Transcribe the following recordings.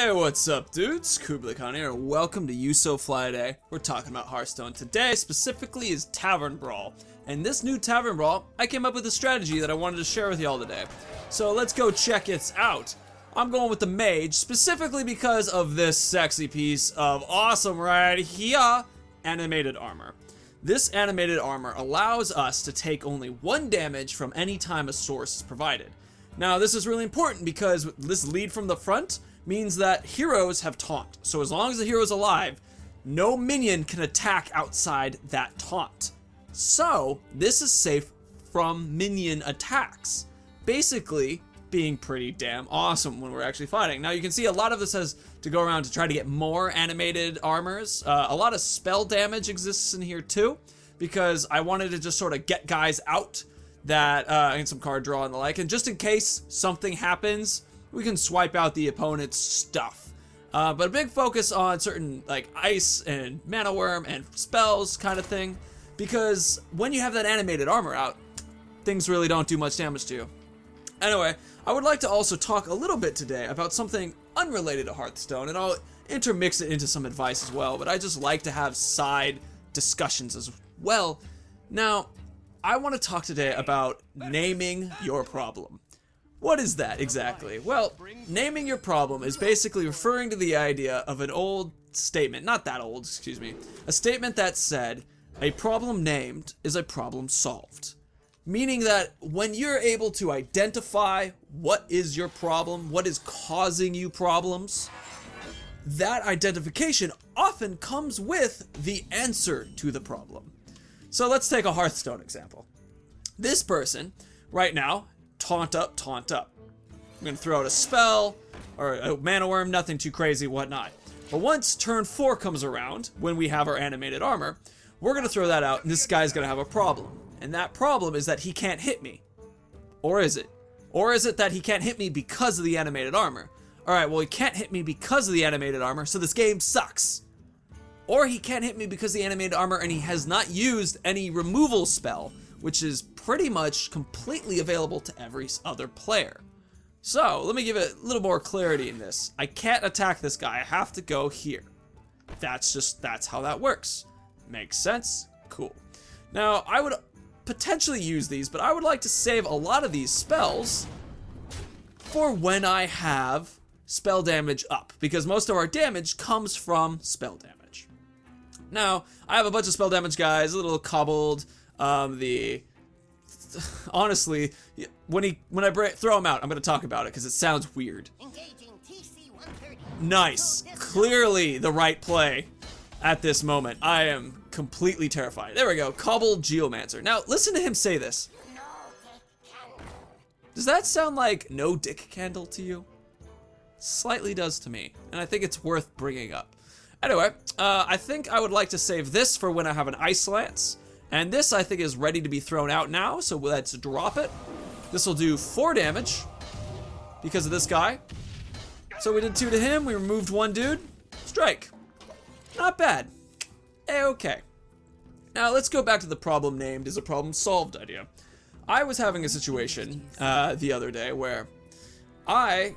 Hey, what's up, dudes? Kublai here, and welcome to You So Fly Day. We're talking about Hearthstone. Today, specifically, is Tavern Brawl. And this new Tavern Brawl, I came up with a strategy that I wanted to share with y'all today. So let's go check it out. I'm going with the Mage, specifically because of this sexy piece of awesome right here, Animated Armor. This Animated Armor allows us to take only 1 damage from any time a source is provided. Now, this is really important because this lead from the front means that heroes have Taunt. So as long as the hero is alive, no minion can attack outside that Taunt. So this is safe from minion attacks. Basically being pretty damn awesome when we're actually fighting. Now you can see a lot of this has to go around to try to get more animated armors. A lot of spell damage exists in here too, because I wanted to just sort of get guys out that, and some card draw and the like, and just in case something happens, we can swipe out the opponent's stuff. But a big focus on certain like ice and mana worm and spells kind of thing, because when you have that animated armor out, things really don't do much damage to you. Anyway, I would like to also talk a little bit today about something unrelated to Hearthstone, and I'll intermix it into some advice as well, but I just like to have side discussions as well. Now, I want to talk today about naming your problem. What is that exactly? Well, naming your problem is basically referring to the idea of an old statement, not that old, excuse me, a statement that said, a problem named is a problem solved. Meaning that when you're able to identify what is your problem, what is causing you problems, that identification often comes with the answer to the problem. So let's take a Hearthstone example. This person, right now, taunt up, taunt up. I'm gonna throw out a spell, or a mana worm, nothing too crazy, whatnot. But once turn 4 comes around, when we have our animated armor, we're gonna throw that out, and this guy's gonna have a problem. And that problem is that he can't hit me. Or is it? Or is it that he can't hit me because of the animated armor? Alright, well, he can't hit me because of the animated armor, so this game sucks. Or he can't hit me because of the animated armor and he has not used any removal spell, which is pretty much completely available to every other player. So, let me give it a little more clarity in this. I can't attack this guy, I have to go here. That's how that works. Makes sense? Cool. Now, I would potentially use these, but I would like to save a lot of these spells for when I have spell damage up, because most of our damage comes from spell damage. Now, I have a bunch of spell damage guys, a little cobbled. Honestly, when I throw him out, I'm going to talk about it because it sounds weird. Nice. Clearly the right play at this moment. I am completely terrified. There we go. Cobbled Geomancer. Now, listen to him say this. Does that sound like no dick candle to you? Slightly does to me, and I think it's worth bringing up. Anyway, I think I would like to save this for when I have an Ice Lance. And this, I think, is ready to be thrown out now, so let's drop it. This will do 4 damage because of this guy. So we did 2 to him, we removed 1 dude. Strike. Not bad. A-okay. Now, let's go back to the problem named is a problem solved idea. I was having a situation the other day where I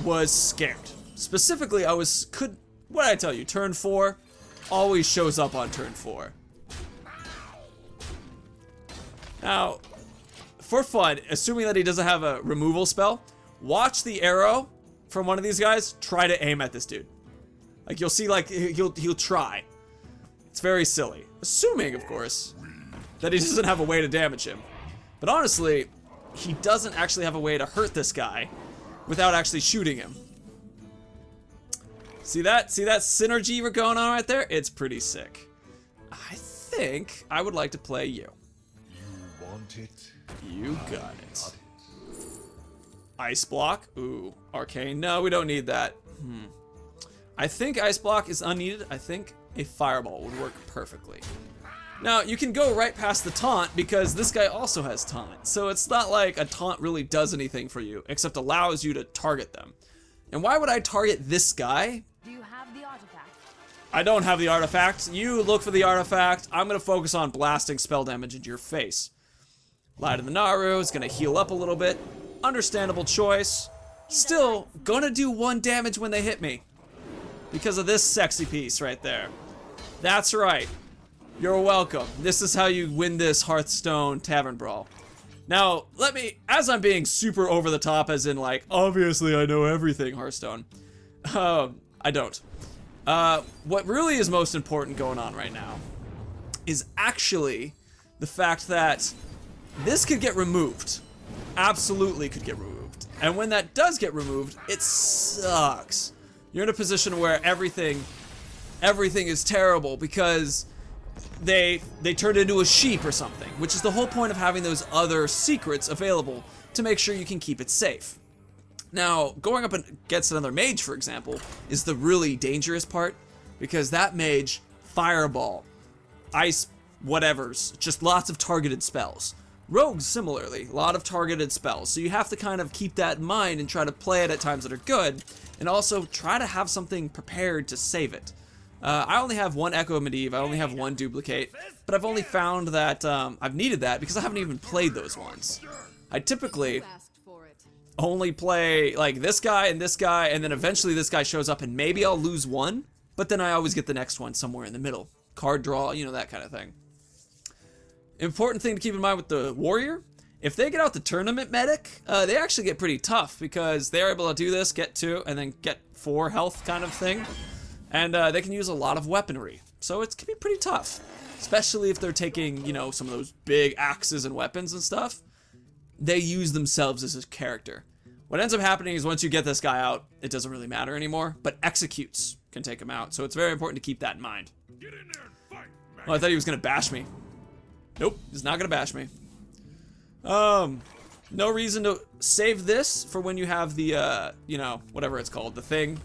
was scared. Specifically, what did I tell you? Turn 4 always shows up on turn 4. Now, for fun, assuming that he doesn't have a removal spell, watch the arrow from one of these guys try to aim at this dude. Like, you'll see, like, he'll try. It's very silly. Assuming, of course, that he doesn't have a way to damage him. But honestly, he doesn't actually have a way to hurt this guy without actually shooting him. See that? See that synergy we're going on right there? It's pretty sick. I think I would like to play you. You got it. Ice block. Ooh, arcane. No, we don't need that. I think ice block is unneeded. I think a fireball would work perfectly. Now, you can go right past the taunt because this guy also has taunt. So it's not like a taunt really does anything for you, except allows you to target them. And why would I target this guy? Do you have the artifact? I don't have the artifact. You look for the artifact. I'm going to focus on blasting spell damage into your face. Light of the Naru is going to heal up a little bit. Understandable choice. Still, gonna do 1 damage when they hit me. Because of this sexy piece right there. That's right. You're welcome. This is how you win this Hearthstone Tavern Brawl. Now, as I'm being super over the top, as in like, obviously I know everything Hearthstone. I don't. What really is most important going on right now is actually the fact that this could get removed. Absolutely could get removed. And when that does get removed, it sucks. You're in a position where everything is terrible because they turned into a sheep or something, which is the whole point of having those other secrets available to make sure you can keep it safe. Now, going up against another mage, for example, is the really dangerous part, because that mage, fireball, ice, whatevers, just lots of targeted spells. Rogues, similarly, a lot of targeted spells, so you have to kind of keep that in mind and try to play it at times that are good, and also try to have something prepared to save it. I only have 1 Echo of Medivh, I only have 1 duplicate, but I've only found that I've needed that because I haven't even played those ones. I typically only play like this guy, and then eventually this guy shows up and maybe I'll lose 1, but then I always get the next one somewhere in the middle. Card draw, you know, that kind of thing. Important thing to keep in mind with the warrior, if they get out the tournament medic, they actually get pretty tough because they're able to do this, get 2, and then get 4 health kind of thing. And they can use a lot of weaponry, so it can be pretty tough, especially if they're taking, you know, some of those big axes and weapons and stuff. They use themselves as a character. What ends up happening is once you get this guy out, it doesn't really matter anymore, but executes can take him out, so it's very important to keep that in mind. Get in there and fight, man. Oh, I thought he was gonna bash me. Nope, he's not gonna bash me. No reason to save this for when you have the, you know, whatever it's called, the thing.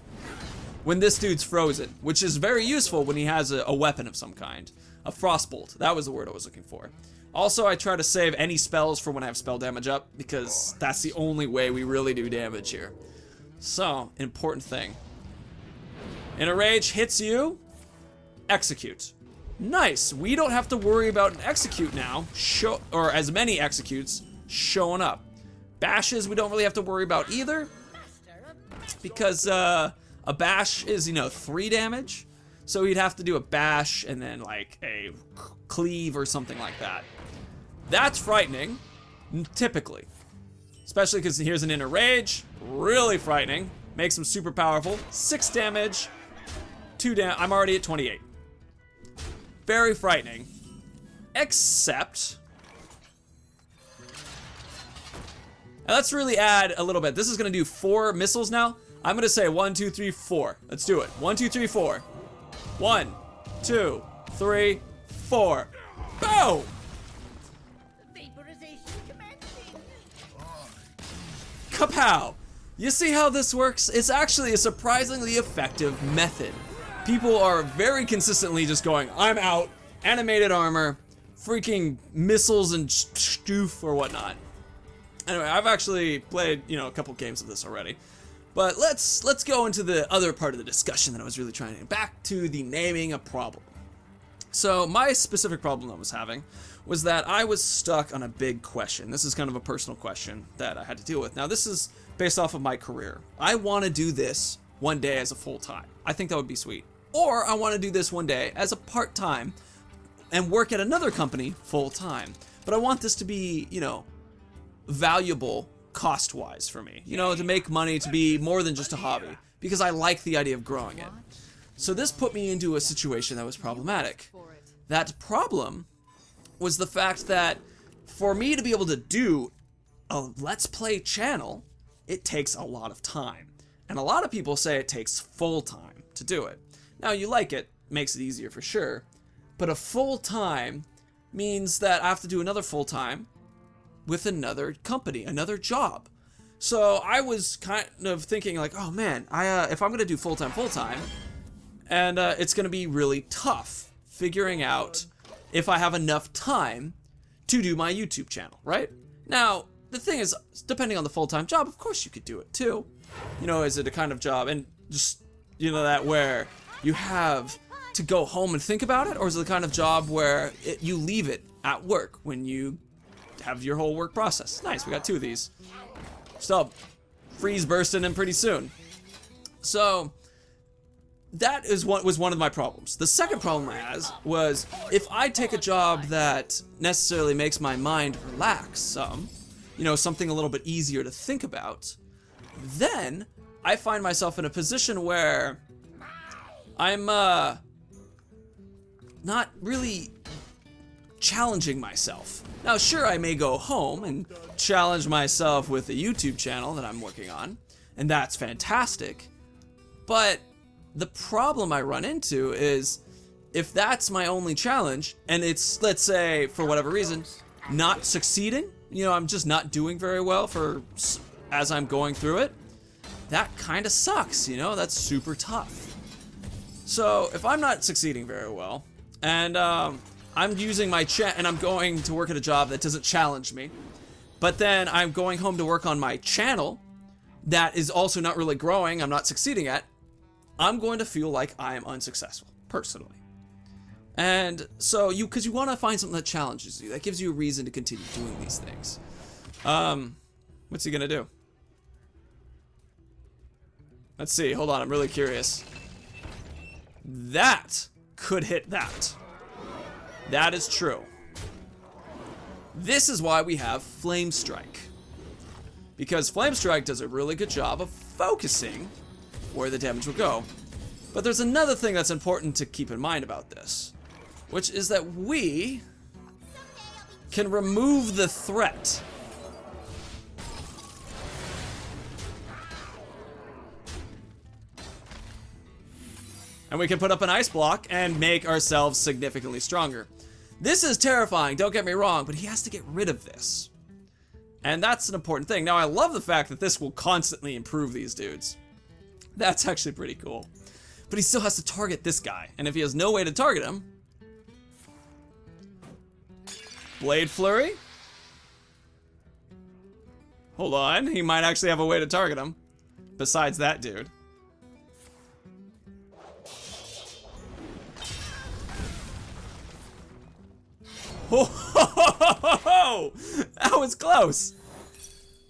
When this dude's frozen, which is very useful when he has a weapon of some kind. A frostbolt, that was the word I was looking for. Also, I try to save any spells for when I have spell damage up, because that's the only way we really do damage here. So, important thing. In a rage, hits you, execute. Nice, we don't have to worry about an execute now, or as many executes showing up. Bashes, we don't really have to worry about either, because, a bash is, you know, 3 damage, so he'd have to do a bash and then like a cleave or something like that. That's frightening, typically. Especially because here's an inner rage, really frightening, makes him super powerful, 6 damage, 2 damage, I'm already at 28. Very frightening, except, and let's really add a little bit. This is gonna do 4 missiles now. I'm gonna say 1, 2, 3, 4. Let's do it. 1, 2, 3, 4. 1, 2, 3, 4. Go! Vaporization commencing. Kapow! You see how this works? It's actually a surprisingly effective method. People are very consistently just going, I'm out, animated armor, freaking missiles and stoof or whatnot. Anyway, I've actually played, you know, a couple games of this already. But let's go into the other part of the discussion that I was really trying to, back to the naming a problem. So my specific problem I was having was that I was stuck on a big question. This is kind of a personal question that I had to deal with. Now this is based off of my career. I want to do this one day as a full-time. I think that would be sweet. Or I want to do this one day as a part-time and work at another company full-time. But I want this to be, you know, valuable cost-wise for me, you know, to make money, to be more than just a hobby, because I like the idea of growing it. So this put me into a situation that was problematic. That problem was the fact that for me to be able to do a Let's Play channel, it takes a lot of time. And a lot of people say it takes full time to do it. Now, you like it, makes it easier for sure, but a full time means that I have to do another full time with another company, another job. So I was kind of thinking like, oh man, if I'm gonna do full-time, and it's gonna be really tough figuring out if I have enough time to do my YouTube channel, right? Now, the thing is, depending on the full-time job, of course you could do it too. You know, is it a kind of job, and just, you know, that where you have to go home and think about it, or is it the kind of job where you leave it at work when you have your whole work process? Nice, we got 2 of these. Stub. freeze bursting in pretty soon. So that is what was one of my problems. The second problem I had was if I take a job that necessarily makes my mind relax some, you know, something a little bit easier to think about, then I find myself in a position where I'm not really challenging myself. Now, sure, I may go home and challenge myself with a YouTube channel that I'm working on, and that's fantastic. But the problem I run into is if that's my only challenge and it's, let's say, for whatever reason, not succeeding, you know, I'm just not doing very well as I'm going through it, that kind of sucks, you know, that's super tough. So if I'm not succeeding very well and I'm using my and I'm going to work at a job that doesn't challenge me, but then I'm going home to work on my channel that is also not really growing, I'm not succeeding at, I'm going to feel like I am unsuccessful, personally. And so because you want to find something that challenges you, that gives you a reason to continue doing these things. What's he gonna do? Let's see, hold on, I'm really curious. That could hit that. That is true. This is why we have Flame Strike. Because Flame Strike does a really good job of focusing where the damage will go. But there's another thing that's important to keep in mind about this, which is that we can remove the threat. And we can put up an ice block and make ourselves significantly stronger. This is terrifying, don't get me wrong, but he has to get rid of this. And that's an important thing. Now, I love the fact that this will constantly improve these dudes. That's actually pretty cool. But he still has to target this guy. And if he has no way to target him... Blade Flurry? Hold on, he might actually have a way to target him. Besides that dude. Oh, that was close.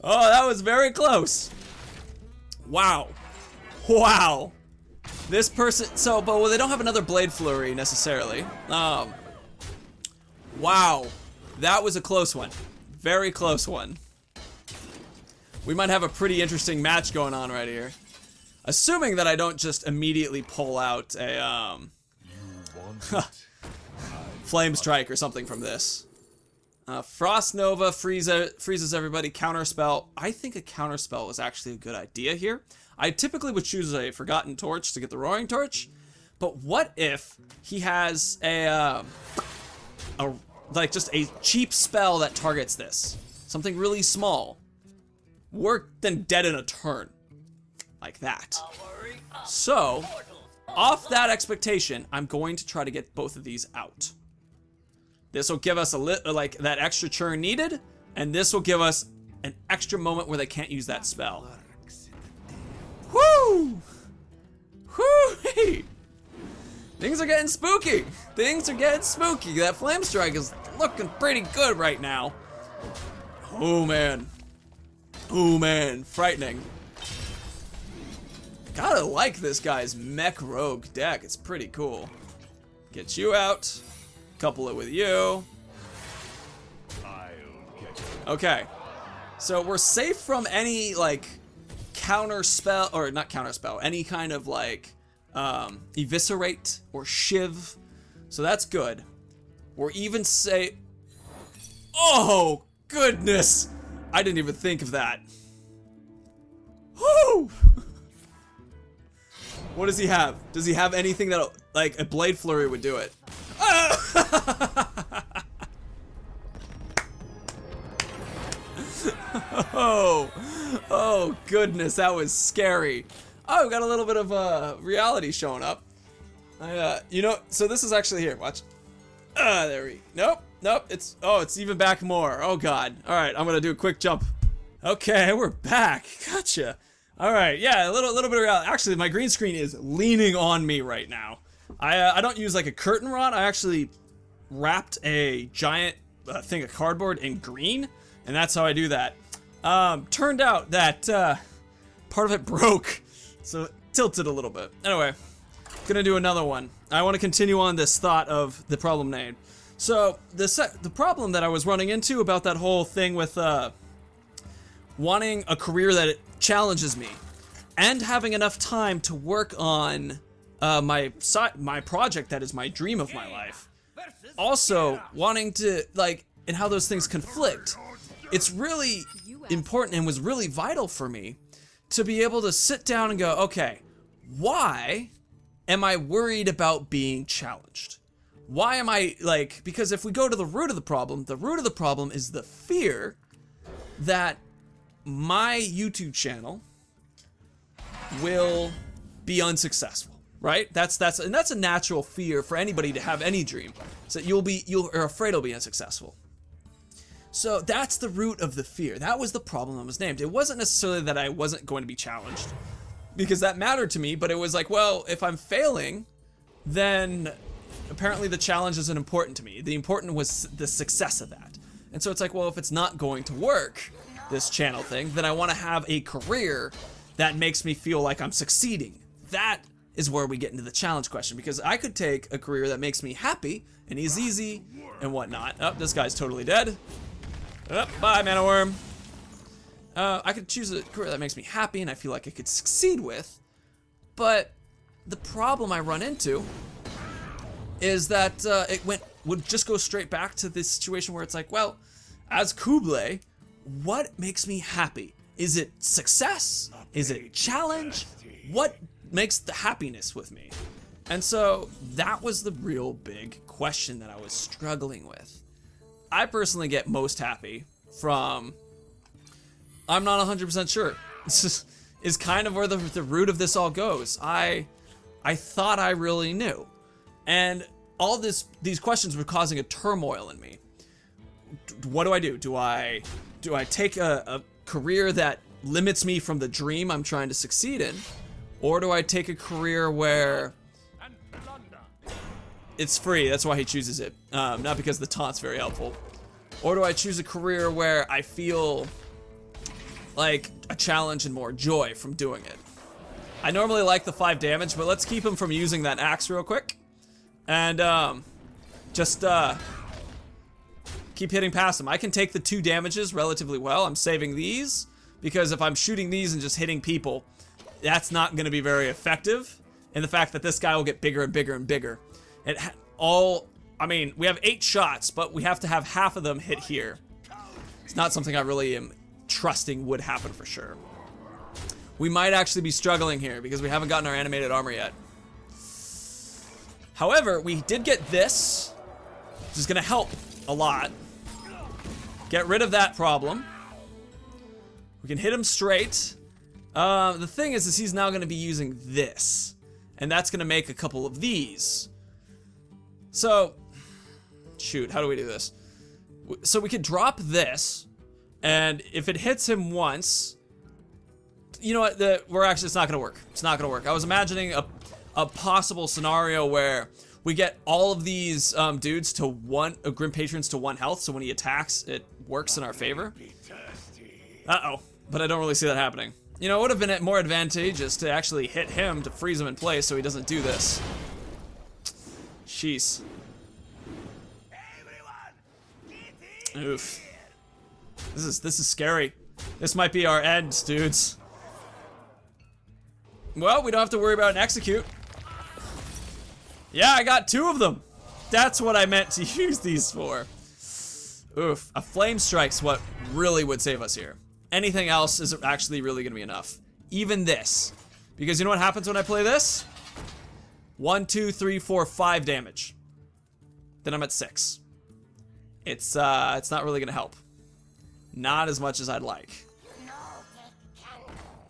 Oh, that was very close. Wow. Wow. This person, but well, they don't have another Blade Flurry necessarily. Wow. That was a close one. Very close one. We might have a pretty interesting match going on right here. Assuming that I don't just immediately pull out a, Flame Strike or something from this. Frost Nova freezes everybody. Counterspell. I think a counterspell is actually a good idea here. I typically would choose a Forgotten Torch to get the Roaring Torch, but what if he has like just a cheap spell that targets this? Something really small. Work then dead in a turn. Like that. So, off that expectation, I'm going to try to get both of these out. This will give us like that extra churn needed, and this will give us an extra moment where they can't use that spell. Woo! Woo! Things are getting spooky. Things are getting spooky. That Flame Strike is looking pretty good right now. Oh man. Oh man, frightening. Gotta like this guy's Mech Rogue deck. It's pretty cool. Get you out. Couple it with you. Okay. So we're safe from any like counter spell, or not counter spell, any kind of like eviscerate or shiv. So that's good. We're even safe. Oh goodness! I didn't even think of that. Woo! What does he have? Does he have anything that like a Blade Flurry would do it? Oh goodness, that was scary. Oh, we got a little bit of reality showing up. You know, so this is actually here. Watch. There we. Nope. It's even back more. Oh god. All right, I'm gonna do a quick jump. Okay, we're back. Gotcha. All right, yeah, a little bit of reality. Actually, my green screen is leaning on me right now. I don't use like a curtain rod. I actually wrapped a giant thing of cardboard in green, and that's how I do that. Turned out that part of it broke, so it tilted a little bit. Anyway, gonna do another one. I want to continue on this thought of the problem name. So the problem that I was running into about that whole thing with wanting a career that challenges me and having enough time to work on my project that is my dream of my life. Also, wanting to, like, and how those things conflict. It's really important and was really vital for me to be able to sit down and go, okay, why am I worried about being challenged? Why am I, like, because if we go to the root of the problem is the fear that my YouTube channel will be unsuccessful. Right? That's a natural fear for anybody to have any dream. So you're afraid it'll be unsuccessful. So that's the root of the fear. That was the problem that was named. It wasn't necessarily that I wasn't going to be challenged, because that mattered to me, but it was like, well, if I'm failing, then apparently the challenge isn't important to me. The important was the success of that. And so it's like, well, if it's not going to work, this channel thing, then I want to have a career that makes me feel like I'm succeeding. That is where we get into the challenge question, because I could take a career that makes me happy and is easy and whatnot. Oh, this guy's totally dead. Oh, bye, mana worm. I could choose a career that makes me happy and I feel like I could succeed with, but the problem I run into is that would just go straight back to this situation where it's like, well, as Kublai, what makes me happy? Is it success? Is it challenge? What makes the happiness with me? And so that was the real big question that I was struggling with. I personally get most happy from, I'm not 100% sure. This is kind of where the root of this all goes. I thought I really knew. And all these questions were causing a turmoil in me. What do I do? Do I take a career that limits me from the dream I'm trying to succeed in? Or do I take a career where it's free? That's why he chooses it. Not because the taunt's very helpful. Or do I choose a career where I feel like a challenge and more joy from doing it? I normally like the 5 damage, but let's keep him from using that axe real quick. And just keep hitting past him. I can take the 2 damages relatively well. I'm saving these, because if I'm shooting these and just hitting people, that's not going to be very effective. And the fact that this guy will get bigger and bigger and bigger. I mean, we have 8 shots, but we have to have half of them hit here. It's not something I really am trusting would happen for sure. We might actually be struggling here because we haven't gotten our animated armor yet. However, we did get this, which is going to help a lot. Get rid of that problem. We can hit him straight. The thing is he's now going to be using this, and that's going to make a couple of these. So, shoot, how do we do this? So we could drop this, and if it hits him once, you know what? It's not going to work. It's not going to work. I was imagining a possible scenario where we get all of these dudes to Grim Patrons to 1 health, so when he attacks, it works in our favor. Uh-oh, but I don't really see that happening. You know, it would have been more advantageous to actually hit him to freeze him in place so he doesn't do this. Jeez. Oof. This is scary. This might be our end, dudes. Well, we don't have to worry about an execute. Yeah, I got 2 of them. That's what I meant to use these for. Oof. A flame strike's what really would save us here. Anything else is actually really gonna be enough. Even this. Because you know what happens when I play this? 1, 2, 3, 4, 5 damage. Then I'm at 6. It's not really gonna help. Not as much as I'd like.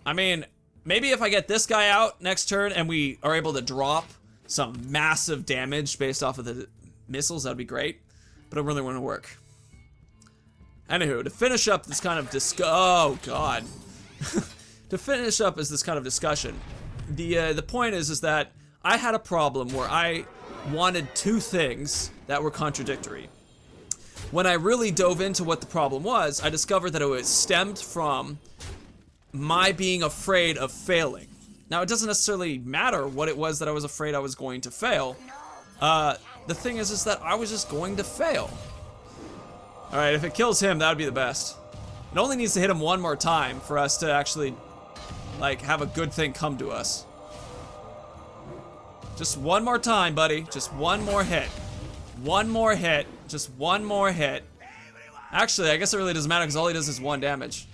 I mean, maybe if I get this guy out next turn and we are able to drop some massive damage based off of the missiles, that'd be great. But it really wouldn't work. Anywho, to finish up this kind of oh god. To finish up is this kind of discussion. The point is that I had a problem where I wanted 2 things that were contradictory. When I really dove into what the problem was, I discovered that it was stemmed from my being afraid of failing. Now, it doesn't necessarily matter what it was that I was afraid I was going to fail. The thing is that I was just going to fail. All right, if it kills him, that would be the best. It only needs to hit him one more time for us to actually, like, have a good thing come to us. Just one more time, buddy. Just one more hit. One more hit. Just one more hit. Actually, I guess it really doesn't matter because all he does is 1 damage.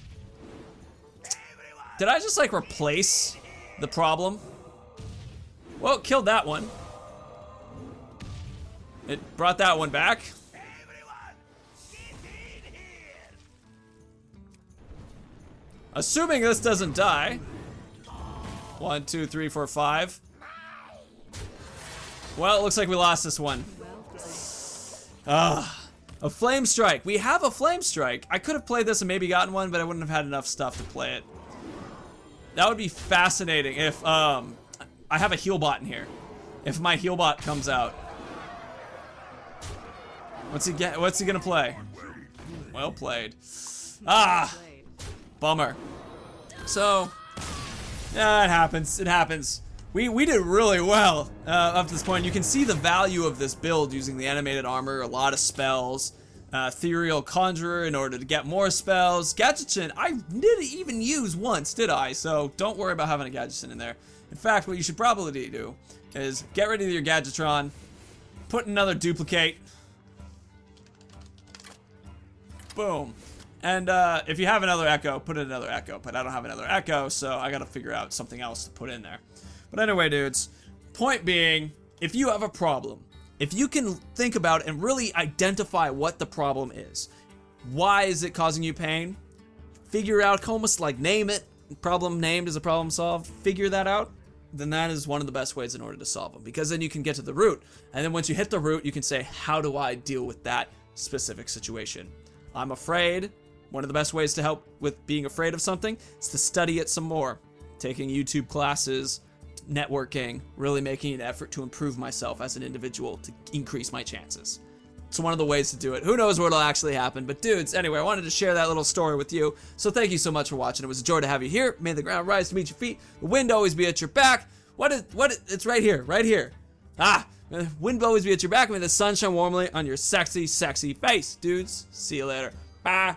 Did I just, like, replace the problem? Well, it killed that one. It brought that one back. Assuming this doesn't die. 1, 2, 3, 4, 5. Well, it looks like we lost this one. A flame strike. We have a flame strike. I could have played this and maybe gotten one, but I wouldn't have had enough stuff to play it. That would be fascinating if I have a heal bot in here. If my heal bot comes out. What's he gonna play? Well played. Bummer. So, yeah, it happens. It happens. We did really well up to this point. You can see the value of this build using the animated armor, a lot of spells, ethereal conjurer in order to get more spells. Gadgeton, I didn't even use once, did I? So don't worry about having a Gadgeton in there. In fact, what you should probably do is get rid of your Gadgetron, put another duplicate. Boom. And if you have another Echo, put in another Echo. But I don't have another Echo, so I gotta figure out something else to put in there. But anyway, dudes, point being, if you have a problem, if you can think about and really identify what the problem is, why is it causing you pain? Figure out, almost like name it. Problem named is a problem solved. Figure that out. Then that is one of the best ways in order to solve them, because then you can get to the root. And then once you hit the root, you can say, how do I deal with that specific situation? I'm afraid. One of the best ways to help with being afraid of something is to study it some more. Taking YouTube classes, networking, really making an effort to improve myself as an individual to increase my chances. It's one of the ways to do it. Who knows what'll actually happen, but dudes, anyway, I wanted to share that little story with you. So thank you so much for watching. It was a joy to have you here. May the ground rise to meet your feet. The wind always be at your back. It's right here, right here. Wind always be at your back. May the sun shine warmly on your sexy, sexy face, dudes. See you later. Bye.